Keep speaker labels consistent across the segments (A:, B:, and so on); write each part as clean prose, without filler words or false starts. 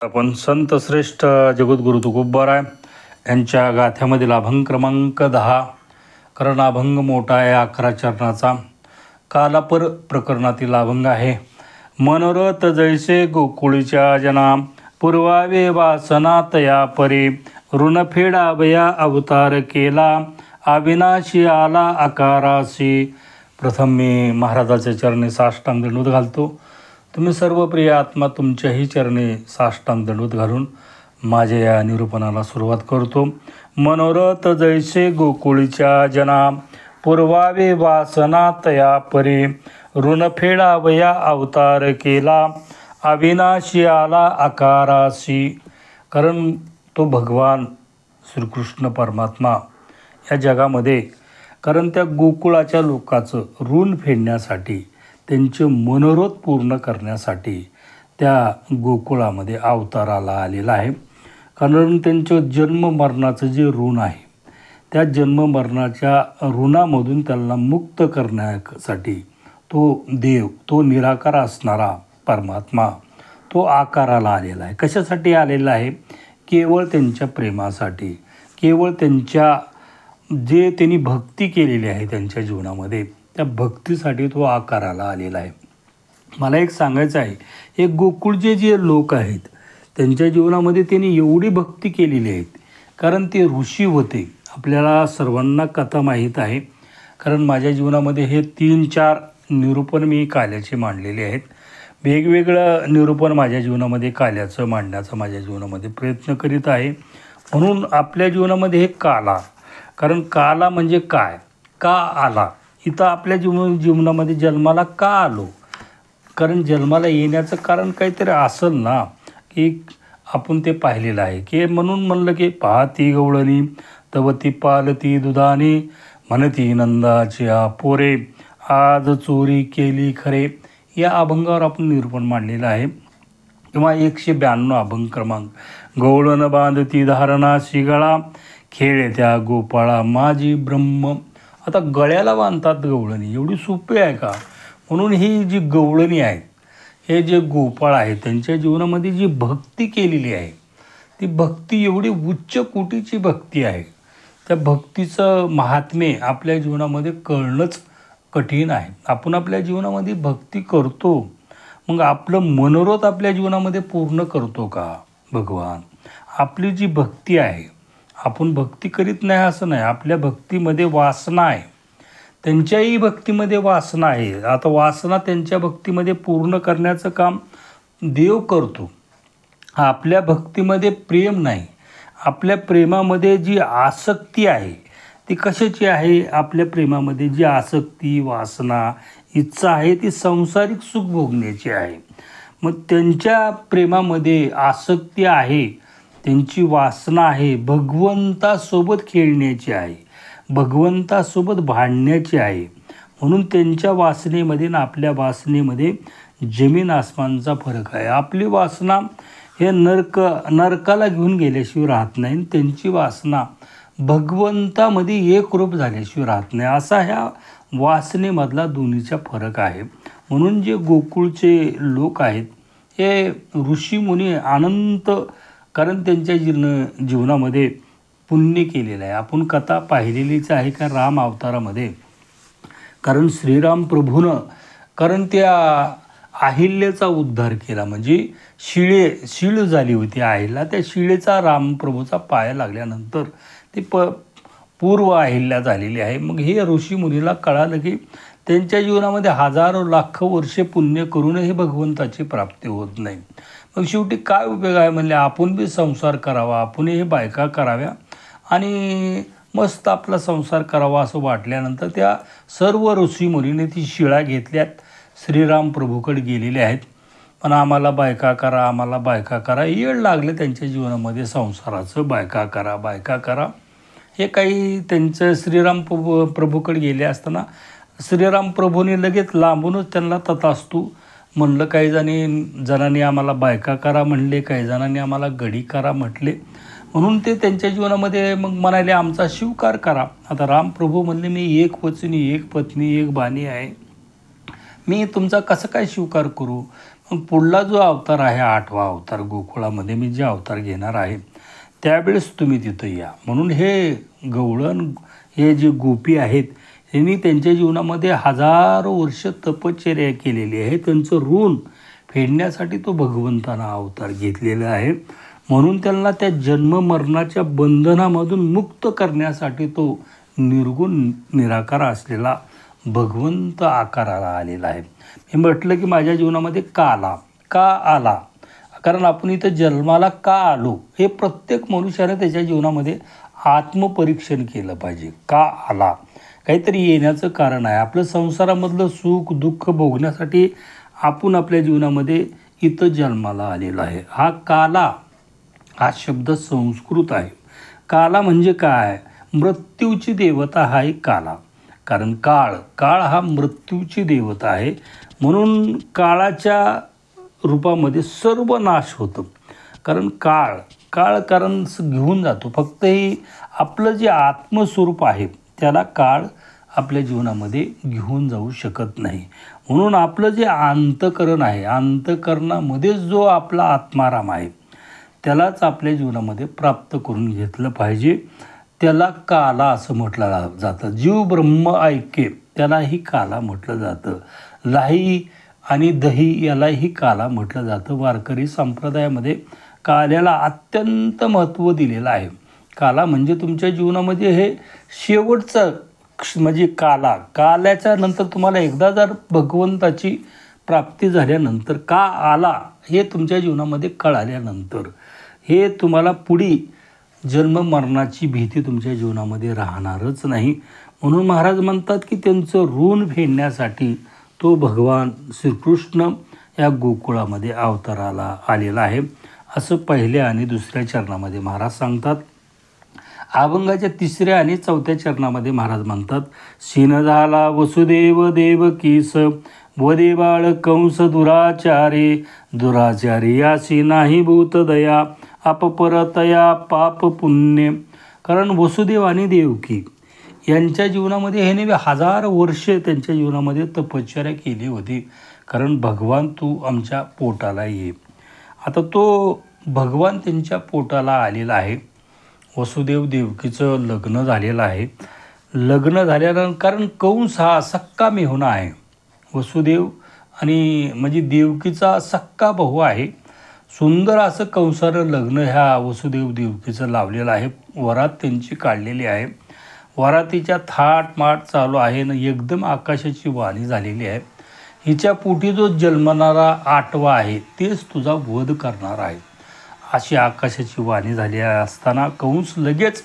A: आपण संत श्रेष्ठ जगद्गुरु तुकोबाराय यांच्या गाथ्यामधील अभंग क्रमांक 10. कारण अभंग मोठा आहे, 11 चरणाचा. कालापर प्रकरणातील अभंग आहे. मनोरथ जैसे गोकुळीच्या जना, पूर्वावे वासना तया परी, ऋण फेडावया अवतार केला, अविनाशी आला आकारासी. प्रथम मी महाराजाच्या चरणी साष्टांग दंडवत घालतो. तुम्ही सर्व प्रिय आत्मा तुमच्याही चरणी साष्टांग दंडवत घालून माझ्या या निरूपणाला सुरुवात करतो. मनोरथ जैसे गोकुळीच्या जना, पूर्वावे वासना तया परी, ऋण फेडावया अवतार केला, अविनाशी आला आकारासी. कारण तो भगवान श्रीकृष्ण परमात्मा या जगामध्ये, कारण त्या गोकुळाच्या लोकांचं ऋण फेडण्यासाठी, त्यांचे मनोरथ पूर्ण करण्यासाठी त्या गोकुळामध्ये अवताराला आलेला आहे. कारण त्यांचं जन्म मरणाचं जे ऋण आहे, त्या जन्म मरणाच्या ऋणामधून त्यांना मुक्त करण्यासाठी तो देव, तो निराकार असणारा परमात्मा, तो आकाराला आलेला आहे. कशासाठी आलेला आहे? केवळ त्यांच्या प्रेमासाठी, केवळ त्यांच्या जे त्यांनी भक्ती केलेली आहे त्यांच्या जीवनामध्ये, त्या भक्तीसाठी तो आकाराला आलेला आहे. मला एक सांगायचं आहे, हे गोकुळचे जे लोक आहेत त्यांच्या जीवनामध्ये त्यांनी एवढी भक्ती केलेली आहेत. कारण ते ऋषी होते. आपल्याला सर्वांना कथा माहीत आहे. कारण माझ्या जीवनामध्ये हे 3-4 निरूपण मी काल्याचे मांडलेले आहेत. वेगवेगळं निरूपण माझ्या जीवनामध्ये काल्याचं मांडण्याचा माझ्या जीवनामध्ये प्रयत्न करीत आहे. म्हणून आपल्या जीवनामध्ये हे काला, कारण काला म्हणजे काय, का आला, इथं आपल्या जीवनामध्ये जन्माला का आलो. कारण जन्माला येण्याचं कारण काहीतरी असेल ना, की आपण ते पाहिलेलं आहे. की म्हणून म्हणलं की पाहती गवळणी तवती पालती दुधाने, म्हणती नंदाची पोरे, आज चोरी केली खरे. या अभंगावर आपण निरूपण मांडलेलं आहे. किंवा 192 अभंग क्रमांक. गवळण बांधती धारणा शिगळा, खेळ त्या गोपाळा माझी ब्रह्म. आता गळ्याला बांधतात गवळणी, एवढी सोपी आहे का? म्हणून ही जी गवळणी आहेत, हे जे गोपाळ आहेत, त्यांच्या जीवनामध्ये जी भक्ती केलेली आहे, ती भक्ती एवढी उच्च कोटीची भक्ती आहे. त्या भक्तीचं महात्म्य आपल्या जीवनामध्ये कळणंच कठीण आहे. आपण आपल्या जीवनामध्ये भक्ती करतो, मग आपलं मनोरथ आपल्या जीवनामध्ये पूर्ण करतो का भगवान? आपली जी भक्ती आहे, आपण भक्ती करीत नाही असं नाही. आपल्या भक्तीमध्ये वासना आहे, त्यांच्याही भक्तीमध्ये वासना आहे. आता वासना त्यांच्या भक्तीमध्ये पूर्ण करण्याचं काम देव करतो. आपल्या भक्तीमध्ये प्रेम नाही. आपल्या प्रेमामध्ये जी आसक्ती आहे ती कशाची आहे? आपल्या प्रेमामध्ये जी आसक्ती, वासना, इच्छा आहे ती सांसारिक सुख भोगण्याची आहे. मग त्यांच्या प्रेमामध्ये आसक्ती आहे, त्यांची वासना आहे, भगवंतासोबत खेळण्याची आहे, भगवंतासोबत भांडण्याची आहे. म्हणून त्यांच्या वासनेमध्ये आणि आपल्या वासनेमध्ये जमीन आसमानचा फरक आहे. आपली वासना हे नरकाला घेऊन गेल्याशिवाय राहत नाही, त्यांची वासना भगवंतामध्ये एकरूप झाल्याशिवाय राहत नाही. असा ह्या वासनेमधला दोन्हीचा फरक आहे. म्हणून जे गोकुळचे लोक आहेत हे ऋषीमुनी अनंत, कारण त्यांच्या जीवनामध्ये पुण्य केलेलं आहे. आपण कथा पाहिलेलीच आहे का राम अवतारामध्ये. कारण श्रीराम प्रभूनं, कारण त्या अहिल्याचा उद्धार केला. म्हणजे शीळ झाली होती अहिल्या, त्या शिळेचा रामप्रभूचा पाया लागल्यानंतर ती पूर्व अहिल्या झालेली आहे. मग हे ऋषीमुनीला कळालं की त्यांच्या जीवनामध्ये हजारो लाख वर्षे पुण्य करूनही भगवंताची प्राप्ती होत नाही. मग शेवटी काय उपयोग आहे म्हणले, आपण बी संसार करावा, आपण हे बायका कराव्या आणि मस्त आपला संसार करावा असं वाटल्यानंतर त्या सर्व ऋषीमुनीने ती शिळा घेतल्यात, श्रीराम प्रभूकडे गेलेले आहेत. पण आम्हाला बायका करा, आम्हाला बायका करा, येड लागलं त्यांच्या जीवनामध्ये संसाराचं. बायका करा, बायका करा, हे काही त्यांचं श्रीराम प्रभूकडे गेले असताना श्रीराम प्रभूने लगेच लांबूनच त्यांना तथास्तू म्हणलं. काही जणांनी आम्हाला बायका करा म्हणले, काही जणांनी आम्हाला गडी करा म्हटले. म्हणून ते त्यांच्या जीवनामध्ये मग म्हणाले आमचा स्वीकार करा. आता रामप्रभू म्हणले मी एक वचनी, एक पत्नी, एक बाणी आहे, मी तुमचा कसं काय स्वीकार करू? मग पुढला जो अवतार आहे 8वा अवतार गोकुळामध्ये मी जे अवतार घेणार आहे त्यावेळेस तुम्ही तिथं या. म्हणून हे गवळण हे जे गोपी आहेत यांनी त्यांच्या जीवनामध्ये हजारो वर्ष तपश्चर्या केलेली आहे. त्यांचं ऋण फेडण्यासाठी तो भगवंतानं अवतार घेतलेला आहे. म्हणून त्यांना त्या जन्ममरणाच्या बंधनामधून मुक्त करण्यासाठी तो निर्गुण निराकार असलेला भगवंत आकाराला आलेला आहे. मी म्हटलं की माझ्या जीवनामध्ये का आला, कारण आपण इथं जन्माला का आलो हे प्रत्येक मनुष्याने त्याच्या जीवनामध्ये आत्मपरीक्षण केलं पाहिजे. का आला, काहीतरी येण्याचं कारण आहे. आपलं संसारामधलं सुख दुःख भोगण्यासाठी आपण आपल्या जीवनामध्ये इथं जन्माला आलेलो आहे. हा शब्द संस्कृत आहे. काला म्हणजे काय, मृत्यूची देवता हा एक काला. कारण काळ हा मृत्यूची देवता आहे. म्हणून काळाच्या रूपामध्ये सर्व नाश होतं. कारण काळ कारण घेऊन जातो. फक्त ही आपलं जे आत्मस्वरूप आहे त्याला काळ आपल्या जीवनामध्ये घेऊन जाऊ शकत नाही. म्हणून आपलं जे अंतःकरण आहे, अंतःकरणामध्ये जो आपला आत्माराम आहे त्यालाच आपल्या जीवनामध्ये प्राप्त करून घेतलं पाहिजे. त्याला काला असं म्हटलं जातं. जीव ब्रह्म ऐके त्यालाही काला म्हटलं जातं. लाही आणि दही यालाही काला म्हटलं जातं. वारकरी संप्रदायामध्ये काल्याला अत्यंत महत्त्व दिलेलं आहे. काला म्हणजे तुमच्या जीवनामध्ये हे शेवटचं म्हणजे काल्याच्या नंतर तुम्हाला एकदा जर भगवंताची प्राप्ती झाल्यानंतर का आला हे तुमच्या जीवनामध्ये कळाल्यानंतर हे तुम्हाला पुढे जन्म मरणाची भीती तुमच्या जीवनामध्ये राहणारच नाही. म्हणून महाराज म्हणतात की त्यांचं ऋण फेडण्यासाठी तो भगवान श्रीकृष्ण या गोकुळामध्ये अवताराला आलेला आहे असं पहिल्या आणि दुसऱ्या चरणामध्ये महाराज सांगतात. अभंगाच्या 3ऱ्या आणि 4थ्या चरणामध्ये महाराज म्हणतात, शीन झाला वसुदेव देवकीस वदे बाळ कंस दुराचारी यासी नाही भूत दया अपपरतया पाप पुण्य. कारण वसुदेव आणि देवकी यांच्या जीवनामध्ये हे नेहमी 1000 वर्षे त्यांच्या जीवनामध्ये तपश्चर्या केली होती. कारण भगवान तू आमच्या पोटाला ये. आता तो भगवान त्यांच्या पोटाला आलेला आहे. वसुदेव देवकीचं लग्न झालेलं आहे. लग्न झाल्यानंतर कारण कंस हा सक्का मेहुणा आहे. वसुदेव आणि म्हणजे देवकीचा सक्का भाऊ आहे. सुंदर असं कंसानं लग्न ह्या वसुदेव देवकीचं लावलेलं आहे. वरात त्यांची काढलेली आहे. वरातीच्या थाटमाट चालू आहे ना, एकदम आकाशाची वाणी झालेली आहे. हिच्या पोटी जो जन्मणारा 8वा आहे तेच तुझा वध करणार आहे अशी आकाशाची वाणी झाली असताना कंस लगेच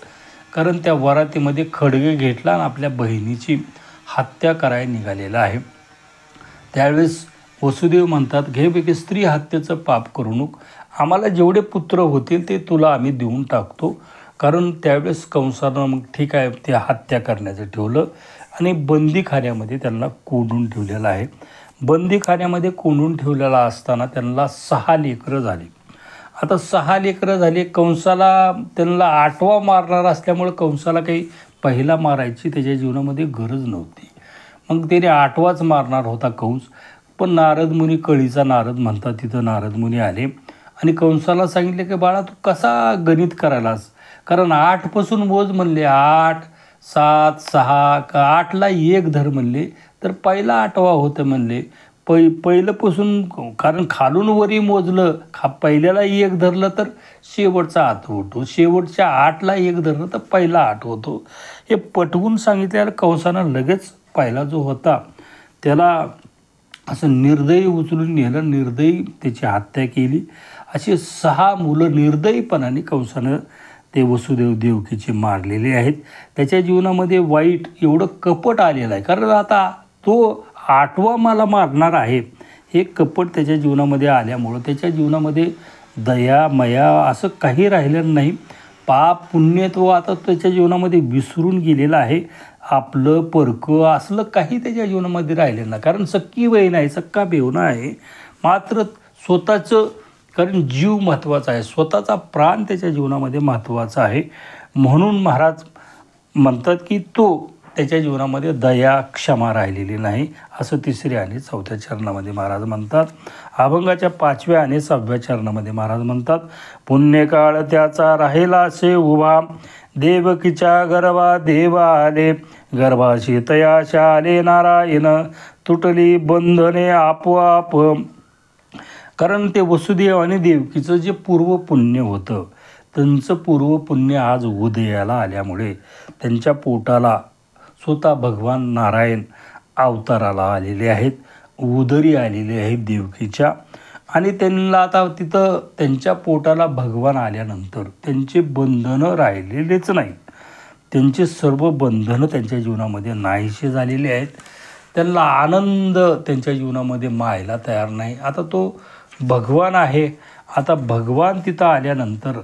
A: कारण त्या वरातीमध्ये खडगे घेतला आणि आपल्या बहिणीची हत्या करायला निघालेला आहे. त्यावेळेस वसुदेव म्हणतात, घे स्त्री हत्येचं पाप करू नको, आम्हाला जेवढे पुत्र होतील ते तुला आम्ही देऊन टाकतो. कारण त्यावेळेस कंसानं मग ठीक आहे ते हत्या करण्याचं ठेवलं आणि बंदीखान्यामध्ये त्यांना कोंडून ठेवलेलं आहे. बंदीखान्यामध्ये कोंडून ठेवलेला असताना त्यांना 6 लेकरं झाली. आता 6 लेकरं झाली. कंसाला त्यांना 8वा मारणार असल्यामुळं कंसाला काही पहिला मारायची त्याच्या जीवनामध्ये गरज नव्हती. मग त्याने 8वाच मारणार होता कंस. पण नारद मुनी, कळीचा नारद म्हणतात, तिथं नारद मुनी आले आणि कंसाला सांगितले की बाळा तू कसा गणित करायलास, कारण 8पासून मोज म्हणले, 8, 7, 6 का 8ला 1 धर म्हणले तर पहिला 8वा होतं म्हणले. पहिल्यापासून कारण खालून वरी मोजलं, पहिल्याला 1 धरलं तर शेवटचा 8 होतो, शेवटच्या 8ला 1 धरलं तर पहिला 8 होतो. हे पटवून सांगितल्यावर कंसानं लगेच पहिला जो होता त्याला असं निर्दयी उचलून नेलं, निर्दयी त्याची हत्या केली. अशी 6 मुलं निर्दयीपणाने कंसानं ते वसुदेव देवकीचे मारलेले आहेत. त्याच्या जीवनामध्ये वाईट एवढं कपट आलेलं आहे. कारण आता तो 8वा मला मारणार आहे हे कपट त्याच्या जीवनामध्ये आल्यामुळं त्याच्या जीवनामध्ये दया मया असं काही राहिलं नाही. पाप पुण्य तो आता त्याच्या जीवनामध्ये विसरून गेलेला आहे. आपलं परकं असलं काही त्याच्या जीवनामध्ये राहिलेलं नाही. कारण सक्की बहीण आहे, सक्का बेवणा आहे, मात्र स्वतःचं कारण जीव महत्त्वाचा आहे, स्वतःचा प्राण त्याच्या जीवनामध्ये महत्त्वाचा आहे. म्हणून महाराज म्हणतात की तो त्याच्या जीवनामध्ये दया क्षमा राहिलेली नाही, असं 3ऱ्या आणि 4थ्या चरणामध्ये महाराज म्हणतात. अभंगाच्या 5व्या आणि 6व्या चरणामध्ये महाराज म्हणतात, पुण्यकाळ त्याचा राहिला असे उभा, देवकीच्या गर्भा देव आले, गर्भाशी तयाशा आले नारायण, तुटली बंधने आपोआप. कारण ते वसुदेव आणि देवकीचं जे पूर्व पुण्य होतं, त्यांचं पूर्व पुण्य आज उदयाला आल्यामुळे त्यांच्या पोटाला स्वतः भगवान नारायण अवताराला आलेले आहेत, उदरी आलेले आहेत देवकीच्या. आणि त्यांना आता तिथं त्यांच्या पोटाला भगवान आल्यानंतर त्यांचे बंधनं राहिलेलेच नाहीत. त्यांचे सर्व बंधनं त्यांच्या जीवनामध्ये नाहीसे झालेले आहेत. त्यांना आनंद त्यांच्या जीवनामध्ये मायला तयार नाही. आता तो भगवान आहे. आता भगवान तिथं आल्यानंतर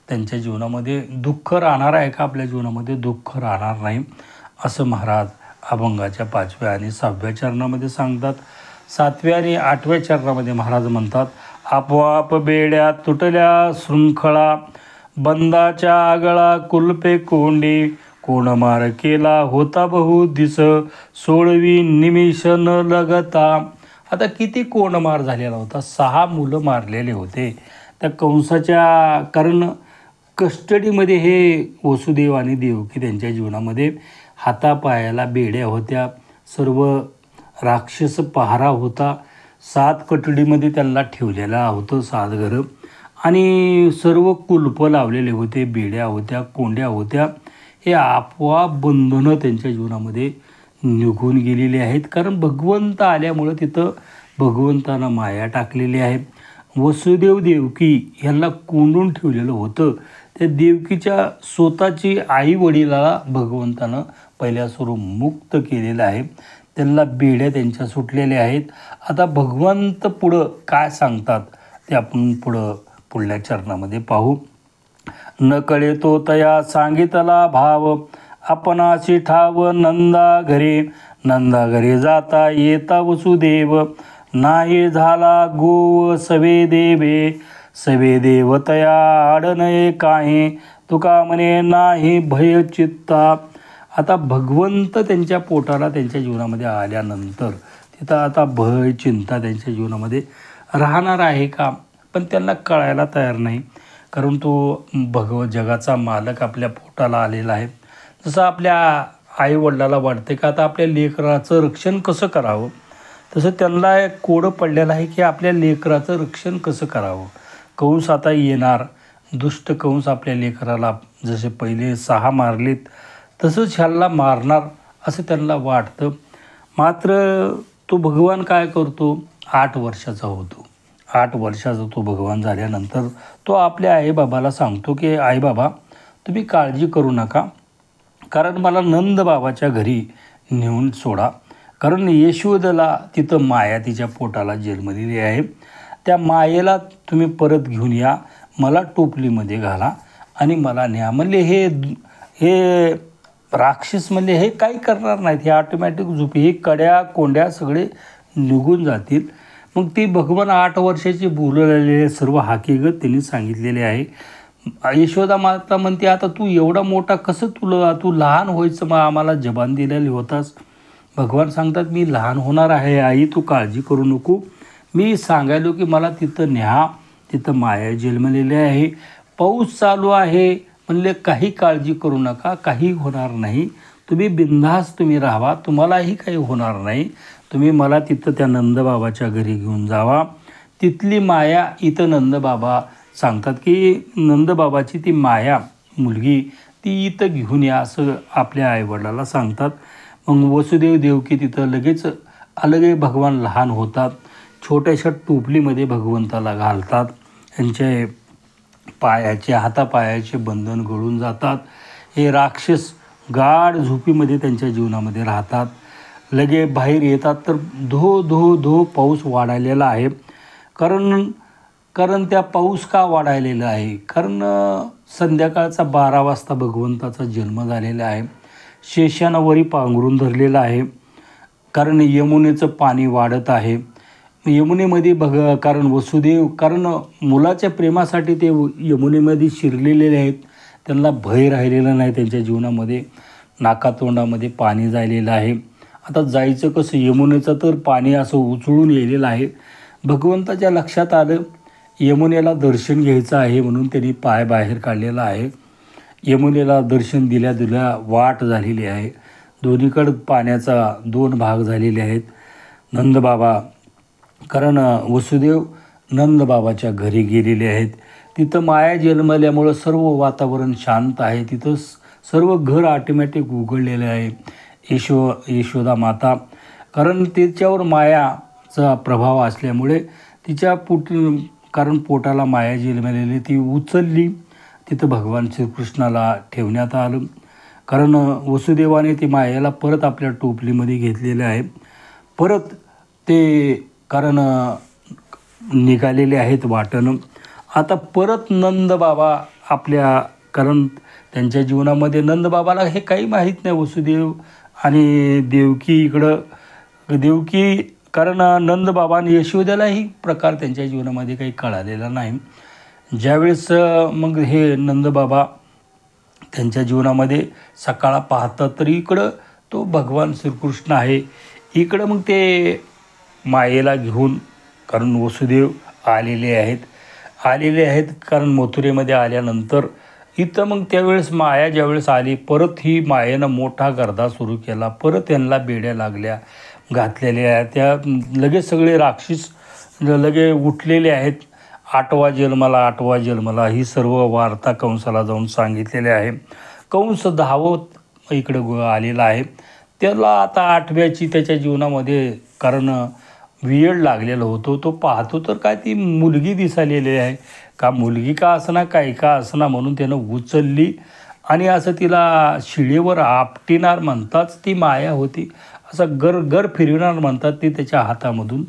A: त्यांच्या जीवनामध्ये दुःख राहणार आहे का? आपल्या जीवनामध्ये दुःख राहणार नाही, असं महाराज अभंगाच्या 5व्या आणि 6व्या चरणामध्ये सांगतात. 7व्या आणि 8व्या चरणामध्ये महाराज म्हणतात, आपोआप बेड्या तुटल्या शृंखळा, बंदाच्या आगळा कुलपे कोंडी, कोण मार केला होता बहु दिस, 16वी निमिष न लगता. आता किती कोणमार झालेला होता? 6 मुलं मारलेले होते त्या कंसाच्या. कारण कस्टडीमध्ये हे वसुदेव आणि देवकी त्यांच्या जीवनामध्ये हातापायाला बेड्या होत्या, सर्व राक्षस पहारा होता, 7 कटडीमध्ये त्यांना ठेवलेला होतं, 7 घरं, आणि सर्व कुलपं लावलेले होते, बेड्या होत्या, कोंड्या होत्या. हे आपोआप बंधनं त्यांच्या जीवनामध्ये निघून गेलेले आहेत. कारण भगवंत आल्यामुळं तिथं भगवंतानं माया टाकलेली आहे. वसुदेव देवकी ह्यांना कोंडून ठेवलेलं होतं. त्या देवकीच्या स्वतःची आई वडिलाला भगवंतानं पहिल्या स्वरूप मुक्त केलेलं आहे. त्यांना बेड्या त्यांच्या सुटलेल्या आहेत. आता भगवंत पुढं काय सांगतात ते आपण पुढल्या चरणामध्ये पाहू. न कळे तो तया सांगितला भाव, आपणाशी ठाव नंदा घरी जाता येता वसुदेव, नाही झाला गोव सवे देव तया आडनये काही, तुका म्हणे नाही भय चित्ता. आता भगवंत त्यांच्या पोटाला त्यांच्या जीवनामध्ये आल्यानंतर तिथं आता भय चिंता त्यांच्या जीवनामध्ये राहणार आहे का? पण त्यांना कळायला तयार नाही. कारण तो जगाचा मालक आपल्या पोटाला आलेला आहे. जसं आपल्या आईवडिलाला वाटते का आता आपल्या लेकराचं रक्षण कसं करावं, तसं त्यांना एक कोडं पडलेलं आहे की आपल्या लेकराचं रक्षण कसं करावं. कंस आता येणार, दुष्ट कंस आपल्या लेकराला जसे पहिले 6 मारलेत तसंच ह्याला मारणार असं त्यांना वाटतं. मात्र तो भगवान काय करतो, 8 वर्षाचा होतो. 8 वर्षाचा तो भगवान झाल्यानंतर तो आपल्या आईबाबाला सांगतो की आईबाबा तुम्ही काळजी करू नका, कारण मला नंदबाबाच्या घरी नेऊन सोडा. कारण यशोदेला तिथं माया तिच्या पोटाला जन्मलेली आहे. त्या मायेला तुम्ही परत घेऊन या, मला टोपलीमध्ये घाला आणि मला न्या. म्हणले हे राक्षस म्हणले हे काही करणार नाहीत, हे ऑटोमॅटिक झोपी, हे कड्या कोंड्या सगळे निघून जातील. मग ती भगवान 8 वर्षाची बोललेले सर्व हकीकत त्यांनी सांगितलेले आहे. यशोदा माता म्हणते आता तू एवढा मोठा कसं तू लहान व्हायचं, मग आम्हाला जबान दिलेली होतास. भगवान सांगतात मी लहान होणार आहे आई, तू काळजी करू नको. मी सांगायलो की मला तिथं न्या, तिथं माया जन्मलेली आहे, पाऊस चालू आहे. म्हणले काही काळजी करू नका, काही होणार नाही, तुम्ही बिनधास्त तुम्ही राहावा, तुम्हालाही काही होणार नाही. तुम्ही मला तिथं त्या नंदबाबाच्या घरी घेऊन जावा. तिथली माया इथं नंदबाबा सांगतात की नंदबाबाची ती माया मुलगी ती इथं घेऊन या असं आपल्या आईवडिलाला सांगतात. मग वसुदेव देवकी तिथं लगेच अलगे भगवान लहान होतात. छोट्याशा टोपलीमध्ये भगवंताला घालतात. त्यांचे हातापायाचे बंधन गळून जातात. हे राक्षस गाढ झोपीमध्ये त्यांच्या जीवनामध्ये राहतात. लगे बाहेर येतात तर धो पाऊस वाढायलेला आहे. कारण त्या पाऊस का वाढायलेला आहे, कारण संध्याकाळचा 12 वाजता भगवंताचा जन्म झालेला आहे. शेषानं वरी पांघरून धरलेलं आहे. कारण यमुनेचं पाणी वाढत आहे. यमुनेमध्ये कारण वसुदेव मुलाच्या प्रेमासाठी ते यमुनेमध्ये शिरलेले आहेत. त्यांना भय राहिलेला नाही त्यांच्या जीवनामध्ये. नाकातोंडामध्ये पाणी जायलेलं आहे. आता जायचं कसं, यमुनेचं तर पाणी असं उचलून येलेलं आहे. भगवंताच्या लक्षात आलं यमुनेला दर्शन घ्यायचं आहे म्हणून त्यांनी पाय बाहेर काढलेला आहे. यमुनेला दर्शन दिल्या दिल्या वाट झालेली आहे. दोन्हीकडं पाण्याचा 2 भाग झालेले आहेत. नंदबाबा, कारण वसुदेव नंदबाबाच्या घरी गेलेले आहेत. तिथं माया जन्मल्यामुळं सर्व वातावरण शांत आहे. तिथं सर्व घर ऑटोमॅटिक उघडलेलं आहे. यशोदा माता, कारण तिच्यावर मायाचा प्रभाव असल्यामुळे तिच्या कारण पोटाला माया जन्मलेली ती उचलली. तिथं भगवान श्रीकृष्णाला ठेवण्यात आलं. कारण वसुदेवाने ती मायाला परत आपल्या टोपलीमध्ये घेतलेलं आहे. परत ते कारण निघालेले आहेत वाटेनं. आता परत नंदबाबा आपल्या, कारण त्यांच्या जीवनामध्ये नंदबाबाला हे काही माहीत नाही. वसुदेव आणि देवकी कारण नंदबाबा आणि यशोदेलाही प्रकार त्यांच्या जीवनामध्ये काही कळालेला नाही. ज्यावेळेस मग हे नंदबाबा त्यांच्या जीवनामध्ये सकाळ पाहतात तर इकडं तो भगवान श्रीकृष्ण आहे. इकडं मग ते मायेला घेऊन, कारण वसुदेव आलेले आहेत कारण मथुरेमध्ये आल्यानंतर इथं मग त्यावेळेस माया ज्यावेळेस आली, परत ही मायेनं मोठा गर्दा सुरू केला. परत त्यांना बेड्या लागल्या, घातलेल्या त्या लगेच सगळे राक्षस लगे उठलेले आहेत. 8वा जन्मला ही सर्व वार्ता कंसाला जाऊन सांगितलेली आहे. कंस धावत इकडं आलेला आहे. त्याला आता 8व्याची त्याच्या जीवनामध्ये कारण वेळ लागलेला होतो. तो पाहतो तर काय ती मुलगी दिसालेली आहे. का मुलगी का असना, काही का असना, म्हणून त्यानं उचलली आणि असं तिला शिळेवर आपटिणार म्हणताच ती माया होती. असं गर फिरविणार म्हणतात ती त्याच्या हातामधून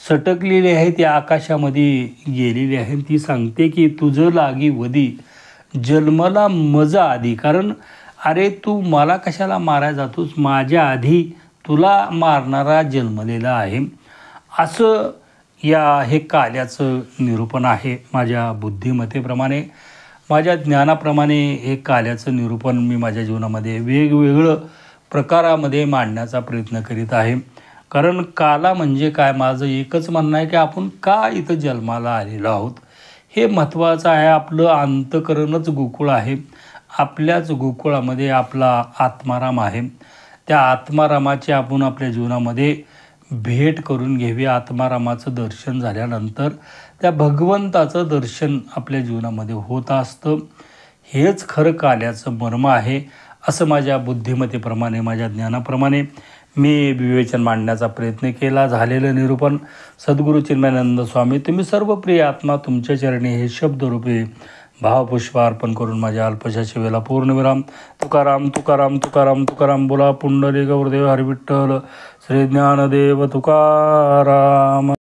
A: सटकलेली आहे. ती आकाशामध्ये गेलेली आहे. ती सांगते की तुझं लागी वदी जन्मला मजा आधी, कारण अरे तू मला कशाला मारायला जातोस, माझ्या आधी तुला मारणारा जन्मलेला आहे. असं हे काल्याचं निरूपण आहे. माझ्या बुद्धिमत्तेप्रमाणे, माझ्या ज्ञानाप्रमाणे हे काल्याचं निरूपण मी माझ्या जीवनामध्ये वेगवेगळं प्रकारामध्ये मांडण्याचा प्रयत्न करीत आहे. कारण काला म्हणजे काय, माझं एकच म्हणणं आहे की आपण का इथं जन्माला आलेलो आहोत हे महत्त्वाचं आहे. आपलं अंतःकरणच गोकुळ आहे. आपल्याच गोकुळामध्ये आपला आत्माराम आहे. त्या आत्मारामाची आपण आपल्या जीवनामध्ये भेट करून घ्यावी. आत्मारामाचं दर्शन झाल्यानंतर त्या भगवंताचं दर्शन आपल्या जीवनामध्ये होत असतं. हेच खरं काल्याचं मर्म आहे. असं माझ्या बुद्धिमत्तेप्रमाणे, माझ्या ज्ञानाप्रमाणे मी विवेचन मांडण्याचा प्रयत्न केला. झालेलं निरूपण सद्गुरू चिन्मयानंद स्वामी, तुम्ही सर्व प्रिय आत्मा, तुमच्या चरणी हे शब्दरूपे भावपुष्प अर्पण करून माझ्या अल्पशा सेवेला पूर्णविराम. तुकाराम तुकाराम तुकाराम तुकाराम. बोला पुंडलिक गुरुदेव हरिविठ्ठल श्री ज्ञानदेव तुकाराम.